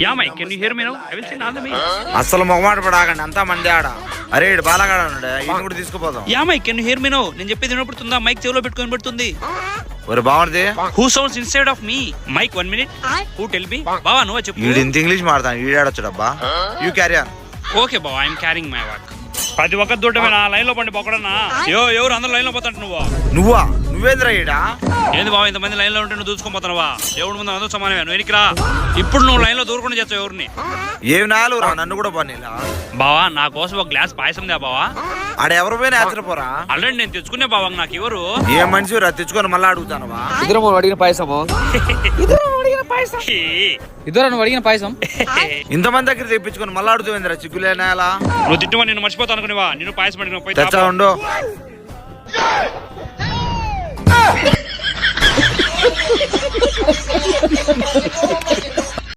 Yeah mic can you hear me now I will sing on the mic. అసలు మొగమాట పడాకండి అంతా మంది ఆడ. అరే ఇడు బాలగాడ ఉన్నాడు, ఈయన కూడా తీసుకుపోదాం. Yeah mic can you hear me now. నేను చెప్పేది వినపడుతుందా? మైక్ చెవిలో పెట్టుకొని పెడుతుంది. ఒరే బాగుంది. Who sounds inside of me? Mic 1 minute. Who tell me? బావా నువ్వు చెప్పు. వీడు ఇంత ఇంగ్లీష్ మాడతాను, వీడాడొచ్చాడబ్బా. You carry on. ఓకే బావా, ఐఎమ్ క్యారింగ్ మై వర్క్. ప్రతి ఒక్క దూడమేనా లైన్ లో పండి పోకడన్నా? ఎవరు అందరూ లైన్ లో పోతాంట నువ్వు? నువ్వా? నువ్వేంద్రా ఈడా? ఏంది బావా ఇంతమంది లైన్ లో ఉంటే నువ్వు దూసుకొని ఎవడు ముందు అందరూ సమానమే. నువ్వు ఎనికిరా. ఇప్పుడు నువ్వు లైన్ లో దూరకుండా చేస్తావు ఎవరిని? ఏమి నాలుగు రా, నన్ను కూడా పనిలా. బావా నా కోసం ఒక గ్లాస్ పాయసం దా బావా. ఆడ ఎవరు పోయినా ఆశ్చర్యపోరా. ఆల్రెడీ నేను తెచ్చుకునే బావా, నాకు ఎవరు? ఏ మనిషి రా తెచ్చుకొని మళ్ళీ అడుగుతానవా? ఇద్దరు నువ్వు అడిగిన పాయసము. ఇద్దరు నువ్వు అడిగిన పాయసం ఇంతమంది దగ్గర తెప్పించుకొని మళ్ళీ అడుగుతుందిరా చిక్కులేనా? నువ్వు తిట్టుమని నేను మర్చిపోతాను అనుకునేవా? నేను పాయసం అడిగిన పోయి తెచ్చా ఉండు.